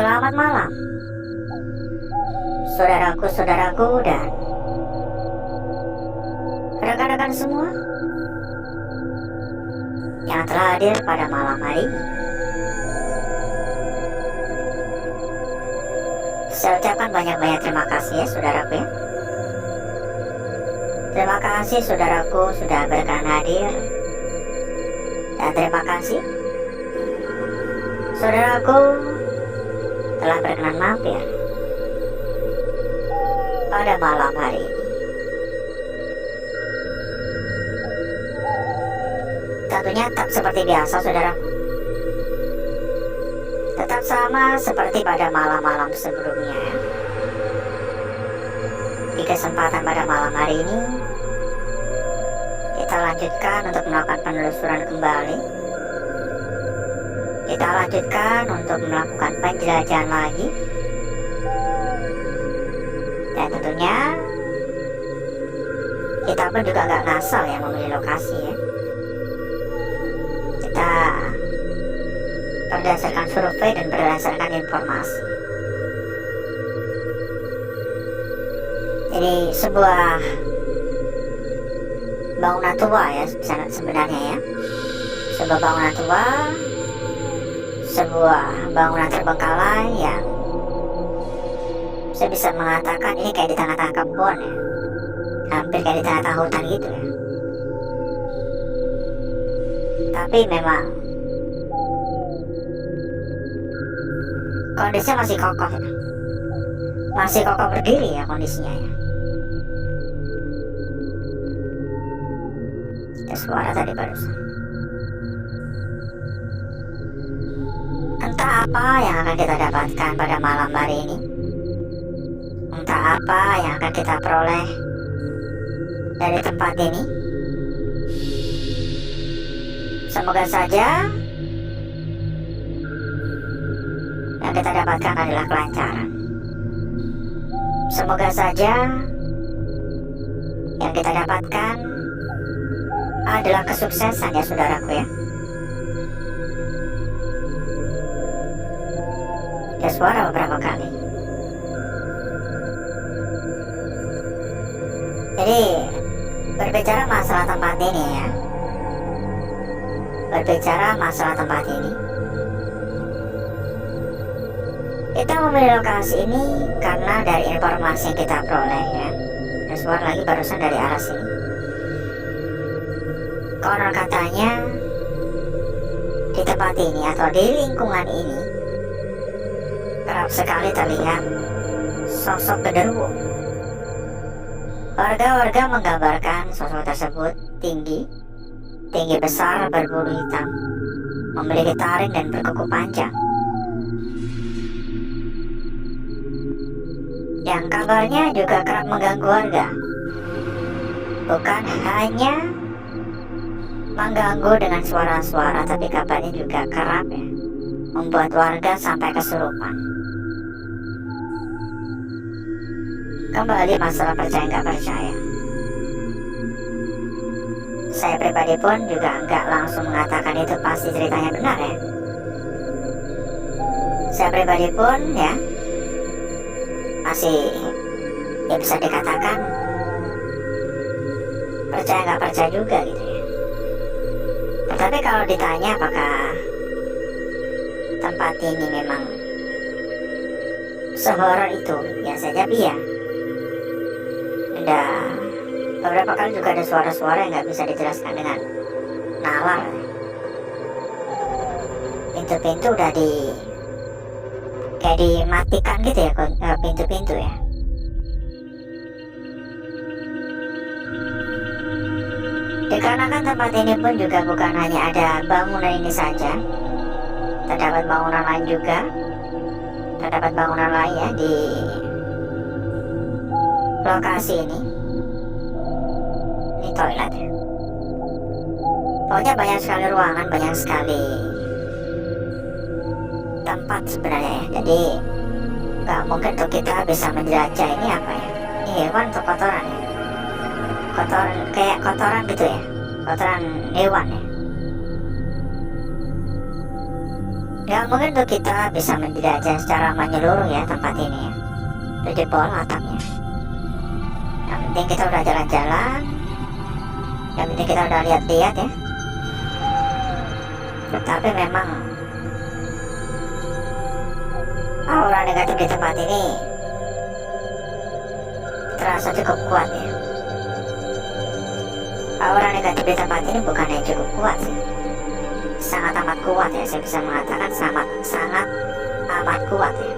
Selamat malam, saudaraku-saudaraku dan rekan-rekan semua yang telah hadir pada malam hari ini. Saya ucapkan banyak-banyak terima kasih ya saudaraku ya. Terima kasih saudaraku sudah berkenan hadir. Dan terima kasih saudaraku telah berkenan mampir pada malam hari ini. Tentunya tetap seperti biasa saudaraku, tetap sama seperti pada malam-malam sebelumnya ya. Di kesempatan pada malam hari ini kita lanjutkan untuk melakukan penelusuran kembali. Kita lanjutkan untuk melakukan penjelajahan lagi. Dan tentunya kita pun juga gak ngasal ya memilih lokasi ya. Kita berdasarkan survei dan berdasarkan informasi. Jadi sebuah bangunan tua ya sebenarnya ya. Sebuah bangunan tua, sebuah bangunan terbengkalai yang saya bisa mengatakan ini kayak di tengah-tengah kebun ya, hampir kayak di tengah-tengah hutan gitu ya. Tapi memang kondisinya masih kokoh ya. Masih kokoh berdiri ya kondisinya ya. Ada suara tadi barusan. Entah apa yang akan kita dapatkan pada malam hari ini, entah apa yang akan kita peroleh dari tempat ini. Semoga saja yang kita dapatkan adalah kelancaran. Semoga saja yang kita dapatkan adalah kesuksesan ya saudaraku ya. Ya suara beberapa kali. Jadi berbicara masalah tempat ini ya, berbicara masalah tempat ini, kita memilih lokasi ini karena dari informasi yang kita peroleh ya. Ada suara lagi barusan dari arah sini. Konon katanya di tempat ini atau di lingkungan ini kerap sekali terlihat sosok genderuwo. Warga-warga menggambarkan sosok tersebut tinggi besar, berbulu hitam, memiliki taring dan berkuku panjang. Yang kabarnya juga kerap mengganggu warga. Bukan hanya mengganggu dengan suara-suara, tapi kabarnya juga kerap ya, membuat warga sampai kesurupan. Kembali masalah percaya nggak percaya. Saya pribadi pun juga nggak langsung mengatakan itu pasti ceritanya benar ya. Saya pribadi pun ya masih ya bisa dikatakan percaya nggak percaya juga gitu ya. Tetapi kalau ditanya apakah tempat ini memang sehoror itu, ya saya jawab iya. Dan beberapa kali juga ada suara-suara yang nggak bisa dijelaskan dengan nalar. Pintu-pintu udah kayak dimatikan gitu ya, pintu-pintu ya. Dikarenakan tempat ini pun juga bukan hanya ada bangunan ini saja, terdapat bangunan lain juga, terdapat bangunan lain ya di lokasi ini. Ini toilet ya. Pokoknya banyak sekali ruangan, banyak sekali tempat sebenarnya ya. Jadi nggak mungkin tuh kita bisa menjelajah ini apa ya. Ini hewan atau kotoran ya. Kotoran kayak kotoran gitu ya. Kotoran hewan ya. Nggak mungkin tuh kita bisa menjelajah secara menyeluruh ya tempat ini ya. Udah jebol atapnya. Yang penting kita udah jalan-jalan, yang penting kita udah lihat-lihat ya. Tetapi memang aura negatif di tempat ini terasa cukup kuat ya. Aura negatif di tempat ini bukannya cukup kuat sih, sangat amat kuat ya. Saya bisa mengatakan sangat amat kuat ya.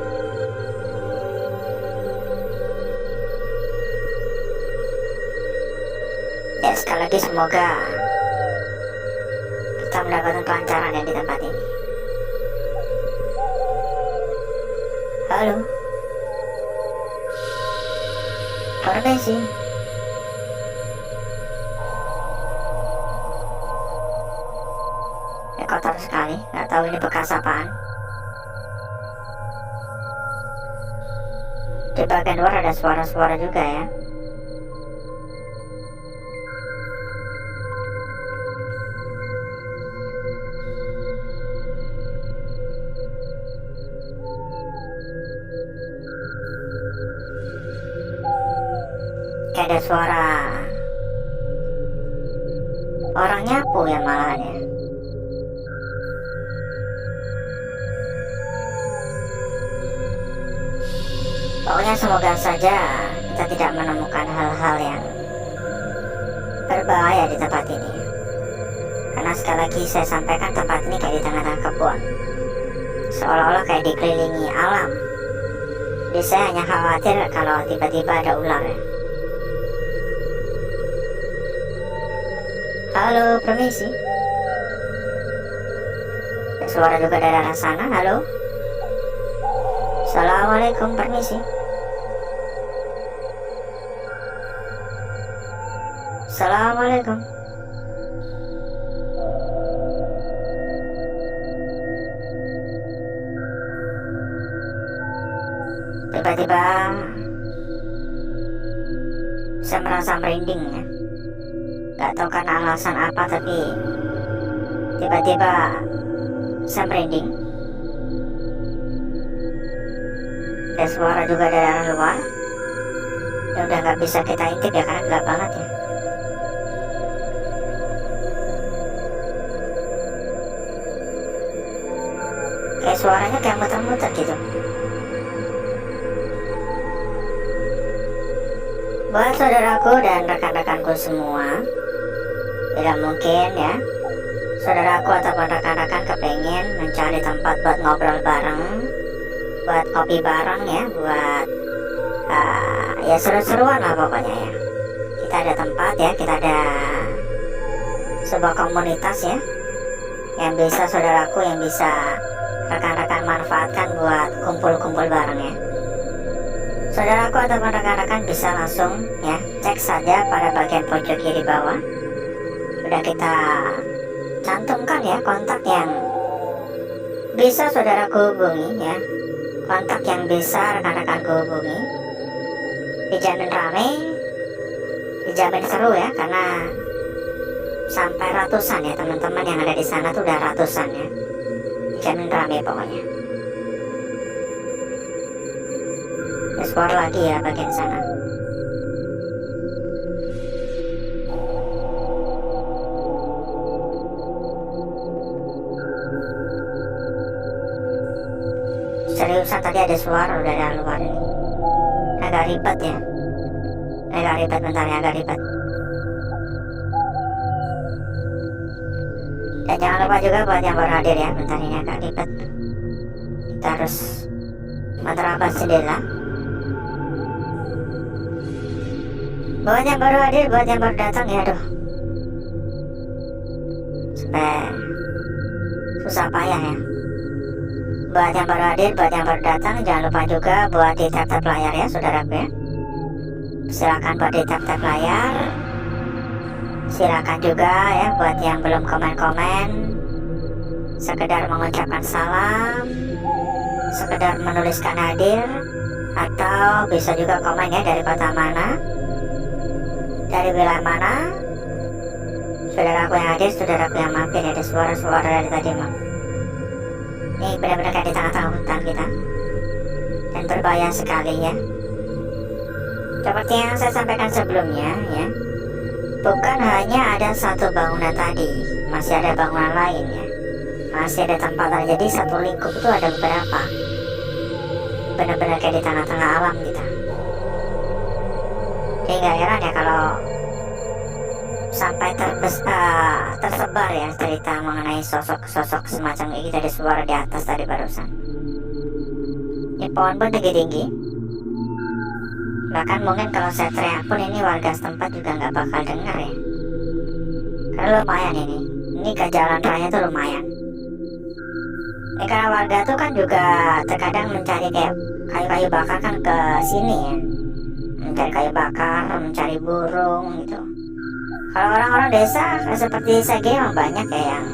Ya sekali lagi semoga kita mendapatkan kelancaran ya di tempat ini. Halo, permisi. Ya kotor sekali, nggak tahu ini bekas apaan. Di bagian luar ada suara-suara juga ya. Kayak ada suara orang nyapu ya malahan ya. Pokoknya semoga saja kita tidak menemukan hal-hal yang berbahaya di tempat ini. Karena sekali lagi saya sampaikan tempat ini kayak di tengah-tengah kebun, seolah-olah kayak dikelilingi alam. Jadi saya hanya khawatir kalau tiba-tiba ada ular ya. Halo, permisi. Ada suara juga dari arah sana. Halo. Assalamualaikum, permisi. Assalamualaikum. Tiba-tiba saya merasa merinding ya. Gak tahu karena alasan apa, tapi tiba-tiba saya merinding. Ada suara juga dari arah luar. Ya udah gak bisa kita intip ya karena gelap banget ya. Kayak suaranya kayak muter-muter gitu. Buat saudaraku dan rekan-rekanku semua, bila mungkin ya saudaraku ataupun rekan-rekan kepengen mencari tempat buat ngobrol bareng, buat kopi bareng ya, buat ya seru-seruan lah pokoknya ya. Kita ada tempat ya, kita ada sebuah komunitas ya, yang bisa saudaraku, yang bisa rekan-rekan manfaatkan buat kumpul-kumpul bareng ya. Saudaraku ataupun rekan-rekan bisa langsung ya cek saja pada bagian pojok kiri bawah. Sudah kita cantumkan ya kontak yang bisa saudaraku hubungi ya, kontak yang bisa rekan-rekanku hubungi. Dijamin rame, dijamin seru ya, karena sampai ratusan ya teman-teman yang ada di sana tuh udah ratusan ya. Dijamin rame pokoknya. Ada suara lagi ya bagian sana. Seriusan tadi ada suara dari luar ini. Agak ribet ya. Agak ribet, bentar ya, agak ribet. Dan jangan lupa juga buat yang baru hadir ya, bentar ini agak ribet. Kita harus menerabas jendela. Buat yang baru hadir, buat yang baru datang ya, aduh, sampai susah payah ya. Buat yang baru hadir, buat yang baru datang, jangan lupa juga buat di tap-tap layar ya saudaraku ya. Silakan buat di tap-tap layar. Silakan juga ya buat yang belum komen-komen, sekedar mengucapkan salam, sekedar menuliskan hadir, atau bisa juga komen ya dari kota mana, dari wilayah mana. Saudaraku yang hadir, saudaraku yang mampir, ada suara-suara dari tadi mah. Ini benar-benar kayak di tengah-tengah hutan kita, dan berbahaya sekali ya. Seperti yang saya sampaikan sebelumnya ya, bukan hanya ada satu bangunan tadi, masih ada bangunan lain ya, masih ada tempat lain. Jadi satu lingkup itu ada beberapa, benar-benar kayak di tengah-tengah alam kita. Jadi gak heran ya kalau sampai tersebar ya cerita mengenai sosok-sosok semacam ini dari suara di atas tadi barusan. Ini pohon pun tinggi-tinggi, bahkan mungkin kalau saya teriak pun ini warga setempat juga nggak bakal dengar ya, karena lumayan ini ke jalan raya tuh lumayan. Ini karena warga tuh kan juga terkadang mencari kayak kayu-kayu bakar kan ke sini ya, mencari kayu bakar, mencari burung gitu. Kalau orang-orang desa seperti saya memang banyak ya yang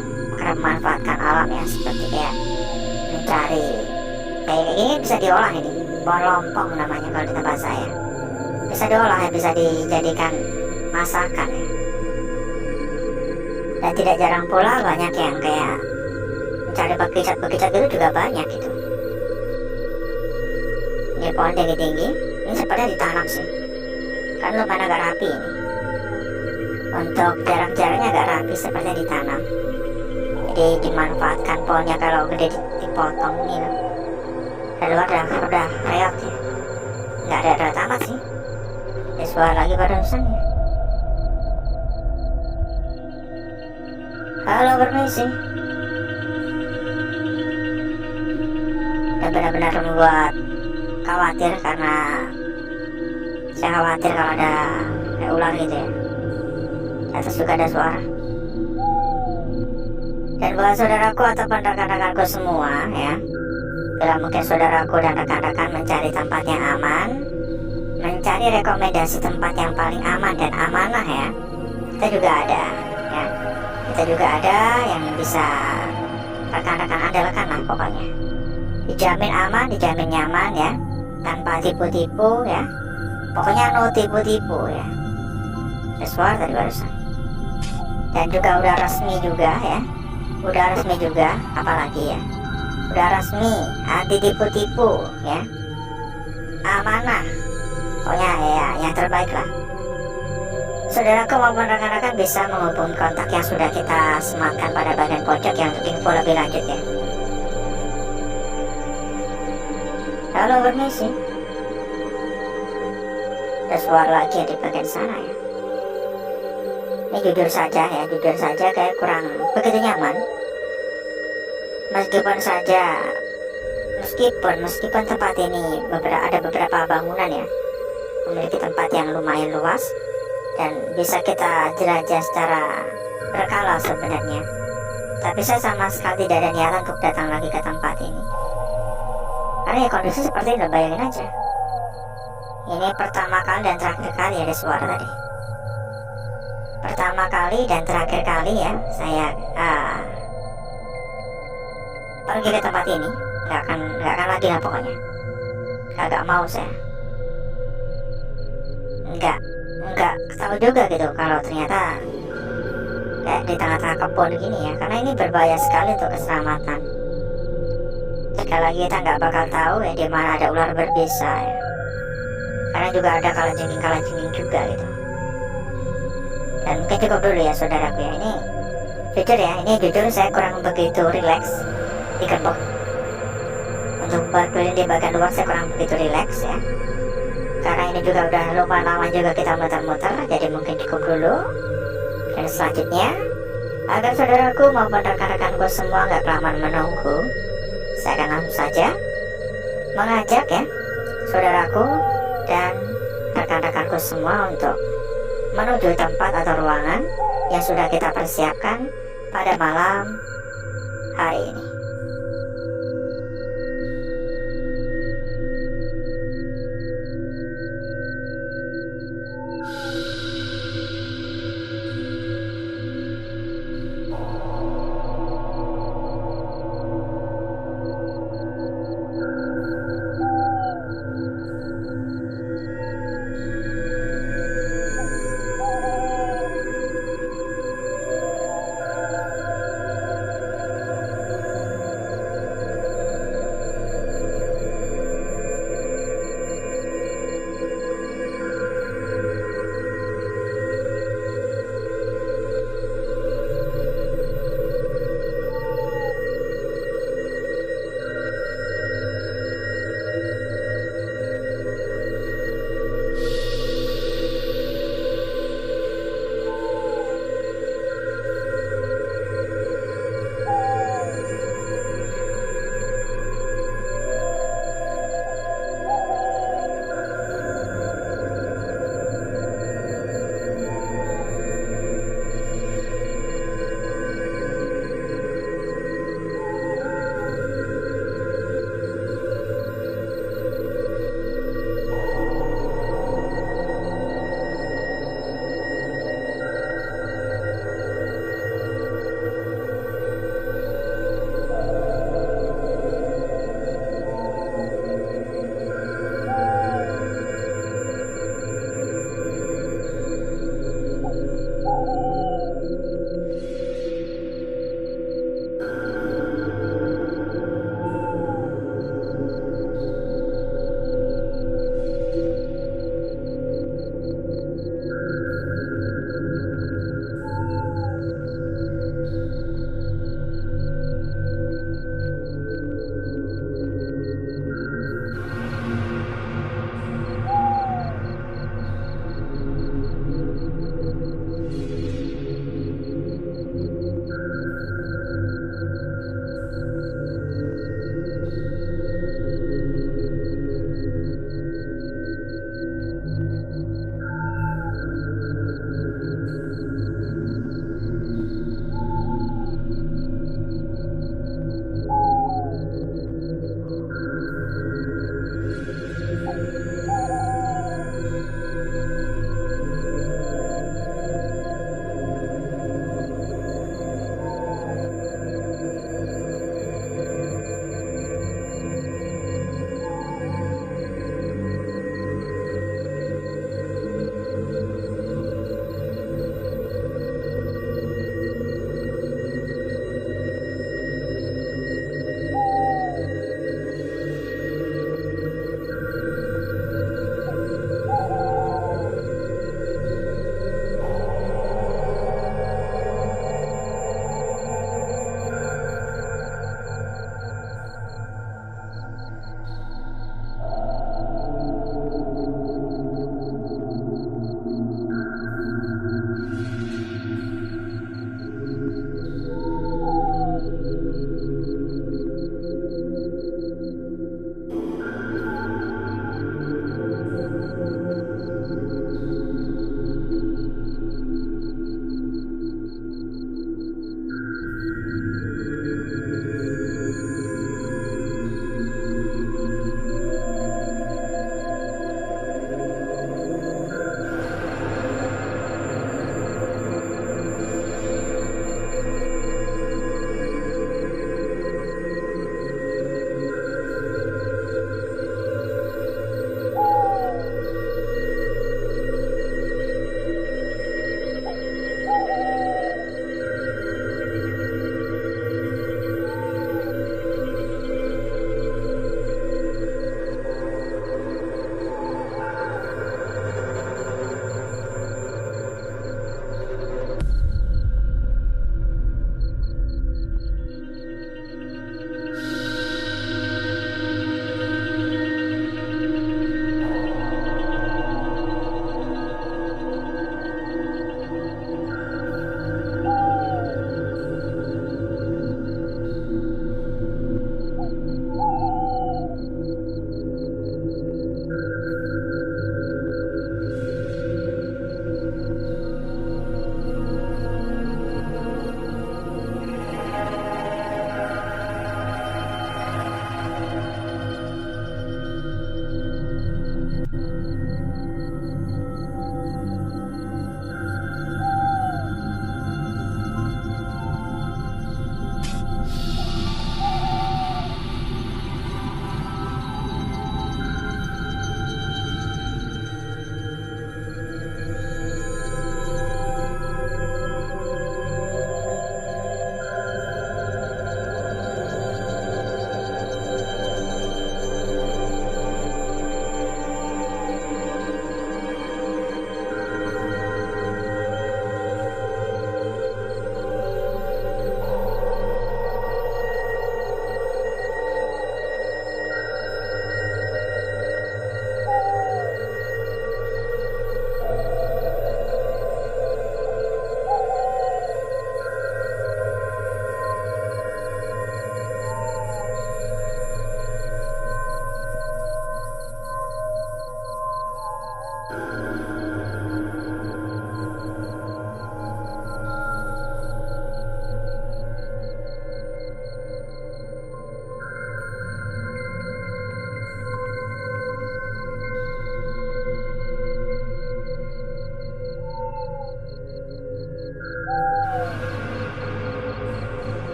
memanfaatkan alam ya, seperti kayak mencari kayak ini bisa diolah, ini pohon lompong namanya kalau di tempat saya, bisa diolah ya, bisa dijadikan masakan ya. Dan tidak jarang pula banyak yang kayak mencari bekicot gitu juga banyak gitu. Ini pohon tinggi-tinggi, ini sepertinya ditanam sih, kan lumayan agak rapi ini. Untuk jarak-jaraknya agak rapi, sepertinya ditanam. Jadi dimanfaatkan pohonnya, kalau gede dipotong nih loh. Dari luar udah reot ya, nggak ada reot amat sih. Ada suara lagi barusan ya. Halo, permisi. Dan benar-benar membuat khawatir, karena saya khawatir kalau ada ular gitu ya. Atas juga ada suara. Dan buat saudaraku ataupun rekan-rekanku semua ya, bila mungkin saudaraku dan rekan-rekan mencari tempat yang aman, mencari rekomendasi tempat yang paling aman dan amanah ya, kita juga ada ya, kita juga ada yang bisa rekan-rekan andalkan lah pokoknya. Dijamin aman, dijamin nyaman ya, tanpa tipu-tipu ya, pokoknya no tipu-tipu ya. Ada suara tadi barusan. Dan juga udah resmi juga ya, udah resmi juga, apalagi ya, udah resmi anti tipu-tipu ya, amanah, pokoknya ya yang terbaik lah. Saudaraku maupun rekan-rekan bisa menghubungi kontak yang sudah kita sematkan pada bagian pojok yang untuk info lebih lanjut ya. Halo, permisi. Ada suara lagi di bagian sana ya. Ini jujur saja kayak kurang begitu nyaman. Meskipun tempat ini ada beberapa bangunan ya, memiliki tempat yang lumayan luas dan bisa kita jelajah secara berkala sebenarnya. Tapi saya sama sekali tidak ada niatan untuk datang lagi ke tempat ini, karena ya kondisi seperti ini, bayangin aja. Ini pertama kali dan terakhir kali ada suara tadi. Pertama kali dan terakhir kali ya saya pergi ke tempat ini. Nggak akan lagi lah pokoknya. Nggak mau saya. Nggak tahu juga gitu kalau ternyata kayak di tengah-tengah kebun gini ya, karena ini berbahaya sekali untuk keselamatan. Sekali lagi kita nggak bakal tahu ya di mana ada ular berbisa ya. Karena juga ada kalajengking juga gitu. Dan mungkin cukup dulu ya saudaraku ya, ini jujur saya kurang begitu rileks di kebun. Untuk berkeliling di bagian luar saya kurang begitu rileks ya, karena ini juga udah lumayan lama juga kita muter-muter. Jadi mungkin cukup dulu, dan selanjutnya agar saudaraku maupun rekan-rekanku semua nggak kelamaan menunggu, saya akan langsung saja mengajak ya saudaraku dan rekan-rekanku semua untuk menuju tempat atau ruangan yang sudah kita persiapkan pada malam hari ini.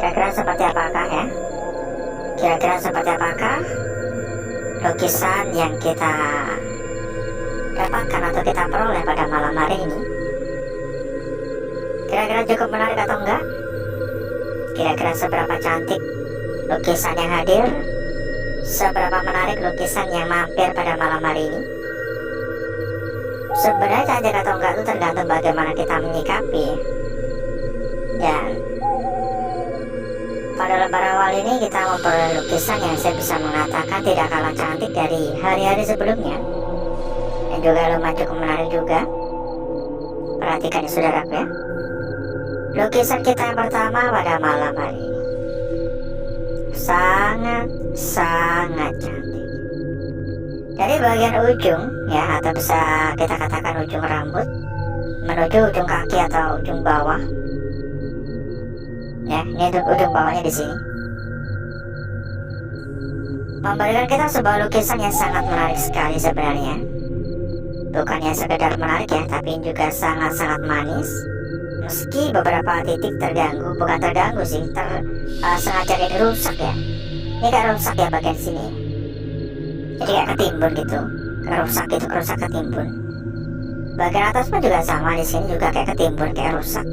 Kira-kira seperti apakah ya? Kira-kira seperti apakah lukisan yang kita dapatkan atau kita peroleh pada malam hari ini? Kira-kira cukup menarik atau enggak? Kira-kira seberapa cantik lukisan yang hadir? Seberapa menarik lukisan yang mampir pada malam hari ini? Sebenarnya cantik atau enggak itu tergantung bagaimana kita menyikapi. Dan pada lembar awal ini kita memperoleh lukisan yang saya bisa mengatakan tidak kalah cantik dari hari-hari sebelumnya. Dan juga lumayan cukup menarik juga. Perhatikan ya saudaraku ya. Lukisan kita yang pertama pada malam hari ini sangat cantik. Dari bagian ujung ya, atau bisa kita katakan ujung rambut menuju ujung kaki atau ujung bawah. Ya, ini untuk ujung bawahnya di sini. Memberikan kita sebuah lukisan yang sangat menarik sekali sebenarnya. Bukannya sekedar menarik ya, tapi juga sangat-sangat manis. Meski beberapa titik terganggu, bukan terganggu sih, sengaja ini rusak ya. Ini kayak rusak ya bagian sini. Jadi kayak ketimbun gitu. Kerusak gitu, kerusak ketimbun. Bagian atas pun juga sama, di sini juga kayak ketimbun, kayak rusak.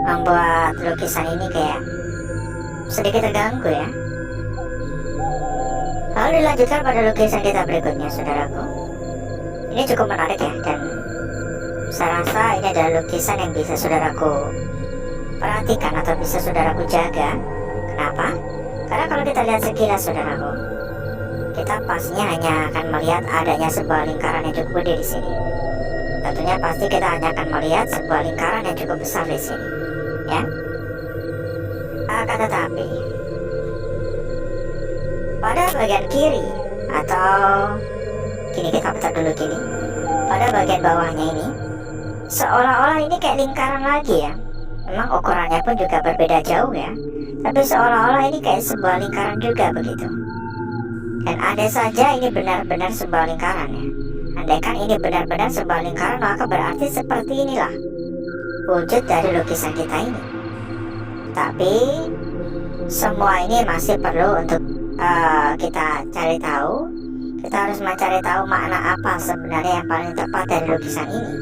Membuat lukisan ini kayak sedikit terganggu ya. Lalu dilanjutkan pada lukisan kita berikutnya saudaraku. Ini cukup menarik ya, dan saya rasa ini adalah lukisan yang bisa saudaraku perhatikan atau bisa saudaraku jaga. Kenapa? Karena kalau kita lihat sekilas saudaraku, kita pastinya hanya akan melihat adanya sebuah lingkaran yang cukup gede di sini. Tentunya pasti kita hanya akan melihat sebuah lingkaran yang cukup besar di sini, ya. Akan tetapi pada bagian kiri atau kini kita putar dulu kini, pada bagian bawahnya ini seolah-olah ini kayak lingkaran lagi ya. Memang ukurannya pun juga berbeda jauh ya, tapi seolah-olah ini kayak sebuah lingkaran juga begitu. Dan andai saja ini benar-benar sebuah lingkaran ya, andaikan ini benar-benar sebuah lingkaran, maka berarti seperti inilah wujud dari lukisan kita ini. Tapi semua ini masih perlu untuk kita cari tahu. Kita harus mencari tahu makna apa sebenarnya yang paling tepat dari lukisan ini.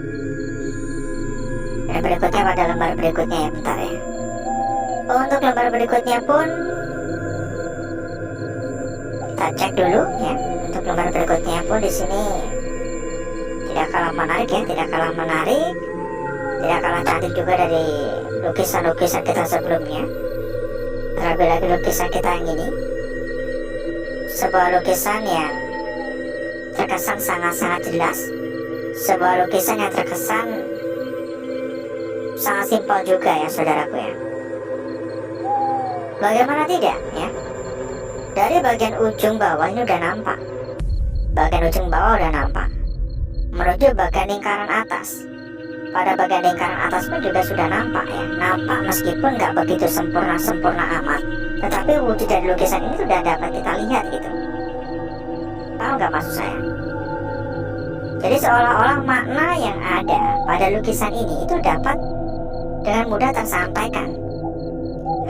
Dan berikutnya pada lembar berikutnya ya, bentar ya. Untuk lembar berikutnya pun kita cek dulu ya. Untuk lembar berikutnya pun di sini tidak kalah menarik ya, tidak kalah menarik, tidak kalah cantik juga dari lukisan-lukisan kita sebelumnya. Terlebih lagi lukisan kita yang ini, sebuah lukisan yang terkesan sangat-sangat jelas, sebuah lukisan yang terkesan sangat simpel juga ya saudaraku ya. Bagaimana tidak ya, dari bagian ujung bawah ini udah nampak, bagian ujung bawah udah nampak menuju bagian lingkaran atas. Pada bagian lingkaran atas pun juga sudah nampak ya, nampak meskipun nggak begitu sempurna amat, tetapi wujud dari lukisan ini sudah dapat kita lihat gitu. Tahu nggak maksud saya? Jadi seolah-olah makna yang ada pada lukisan ini itu dapat dengan mudah tersampaikan.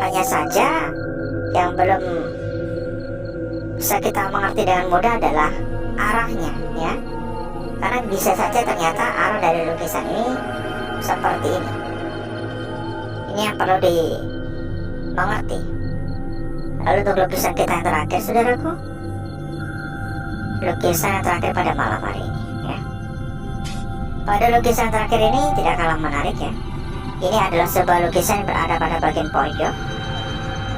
Hanya saja yang belum bisa kita mengerti dengan mudah adalah arahnya ya. Karena bisa saja ternyata arah dari lukisan ini seperti ini. Ini yang perlu dimengerti. Lalu untuk lukisan kita yang terakhir saudaraku, lukisan yang terakhir pada malam hari ini ya. Pada lukisan terakhir ini tidak kalah menarik ya. Ini adalah sebuah lukisan yang berada pada bagian pojok.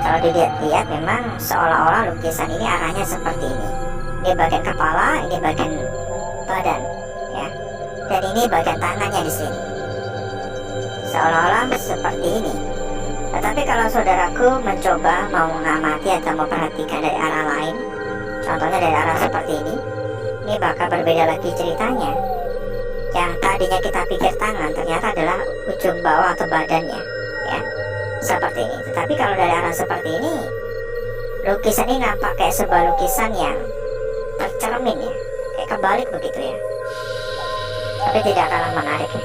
Kalau dilihat-lihat memang seolah-olah lukisan ini arahnya seperti ini. Ini bagian kepala, ini bagian badan ya. Dan ini bagian tangannya di sini. Seolah-olah seperti ini. Tetapi kalau saudaraku mencoba mau mengamati atau memperhatikan dari arah lain, contohnya dari arah seperti ini bakal berbeda lagi ceritanya. Yang tadinya kita pikir tangan ternyata adalah ujung bawah atau badannya ya, seperti ini. Tetapi kalau dari arah seperti ini, lukisan ini nampak kayak sebuah lukisan yang tercermin ya, kayak kebalik begitu ya. Tapi tidak kalah menarik ya,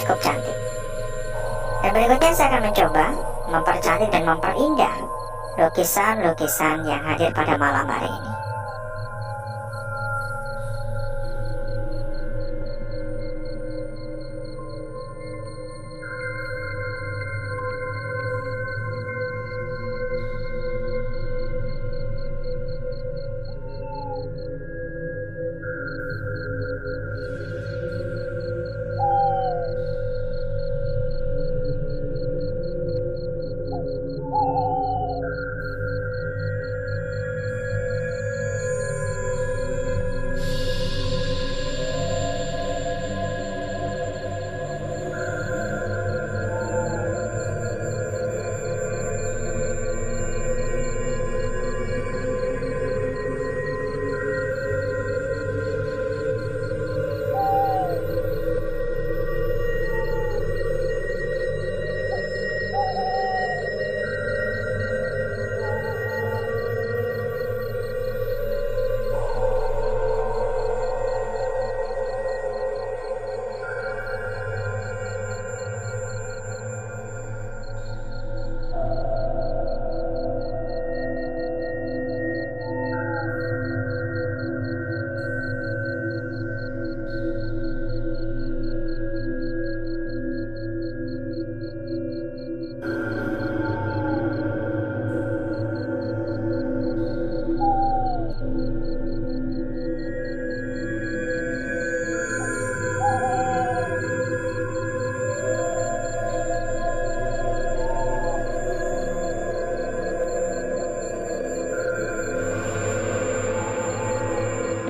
cukup cantik. Dan berikutnya saya akan mencoba mempercantik dan memperindah lukisan-lukisan yang hadir pada malam hari ini.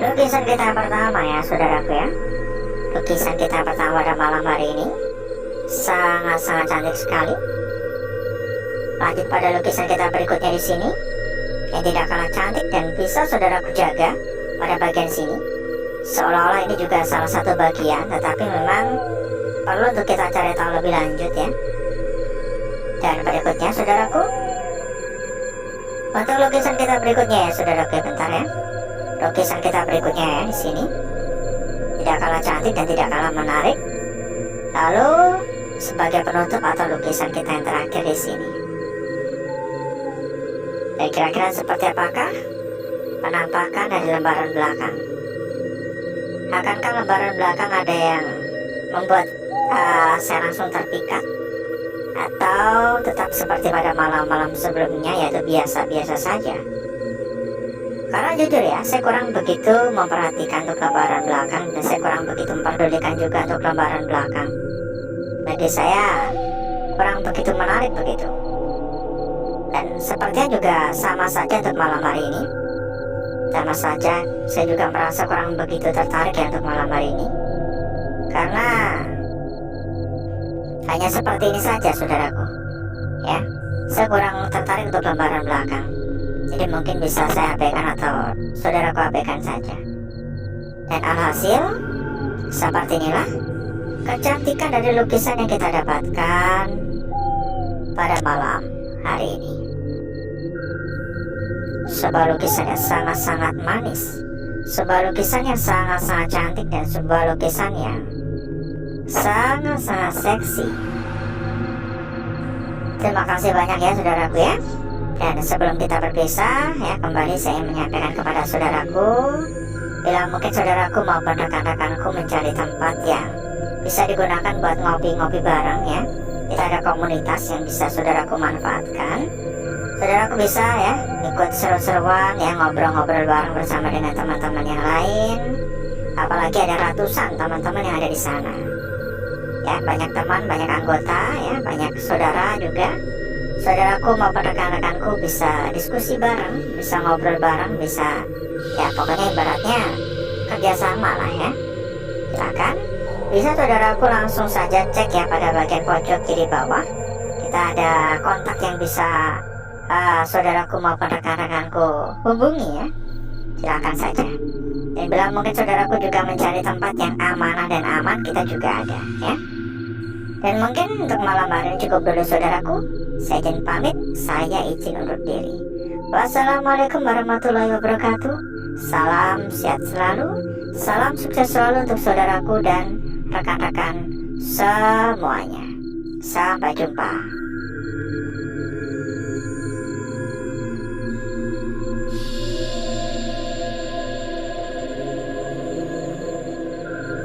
Lukisan kita pertama ya saudaraku ya. Lukisan kita pertama pada malam hari ini sangat-sangat cantik sekali. Lanjut pada lukisan kita berikutnya di sini yang tidak kalah cantik dan bisa saudaraku jaga pada bagian sini. Seolah-olah ini juga salah satu bagian, tetapi memang perlu untuk kita cari tahu lebih lanjut ya. Dan berikutnya saudaraku, untuk lukisan kita berikutnya ya saudaraku, bentar ya. Lukisan kita berikutnya ya di sini tidak kalah cantik dan tidak kalah menarik. Lalu sebagai penutup atau lukisan kita yang terakhir di sini. Dan kira-kira seperti apakah penampakan dari lembaran belakang? Akankah lembaran belakang ada yang membuat saya langsung terpikat, atau tetap seperti pada malam-malam sebelumnya, yaitu biasa-biasa saja? Karena jujur ya, saya kurang begitu memperhatikan untuk lembaran belakang, dan saya kurang begitu memperdulikan juga untuk lembaran belakang. Bagi saya kurang begitu menarik begitu. Dan sepertinya juga sama saja untuk malam hari ini. Sama saja saya juga merasa kurang begitu tertarik ya untuk malam hari ini. Karena hanya seperti ini saja, saudaraku. Ya, saya kurang tertarik untuk lembaran belakang. Jadi mungkin bisa saya abaikan atau saudaraku abaikan saja. Dan alhasil, seperti inilah kecantikan dari lukisan yang kita dapatkan pada malam hari ini. Sebuah lukisan yang sangat-sangat manis, sebuah lukisan yang sangat-sangat cantik, dan sebuah lukisan yang sangat-sangat seksi. Terima kasih banyak ya saudaraku ya. Dan sebelum kita berpisah ya, kembali saya menyampaikan kepada saudaraku, bila mungkin saudaraku maupun rekan-rekanku mencari tempat yang bisa digunakan buat ngopi-ngopi bareng ya, kita ada komunitas yang bisa saudaraku manfaatkan. Saudaraku bisa ya ikut seru-seruan ya, ngobrol-ngobrol bareng bersama dengan teman-teman yang lain. Apalagi ada ratusan teman-teman yang ada di sana. Ya, banyak teman, banyak anggota ya, banyak saudara juga. Saudaraku maupun rekan-rekanku bisa diskusi bareng, bisa ngobrol bareng, bisa ya pokoknya ibaratnya kerjasama lah ya. Silakan, bisa saudaraku langsung saja cek ya pada bagian pojok kiri bawah. Kita ada kontak yang bisa saudaraku maupun rekan-rekanku hubungi ya. Silakan saja. Dan bila mungkin saudaraku juga mencari tempat yang amanah dan aman, kita juga ada ya. Dan mungkin untuk malam hari ini cukup dulu saudaraku. Saya izin pamit, saya izin undur diri. Wassalamualaikum warahmatullahi wabarakatuh. Salam sehat selalu, salam sukses selalu untuk saudaraku dan rekan-rekan semuanya. Sampai jumpa.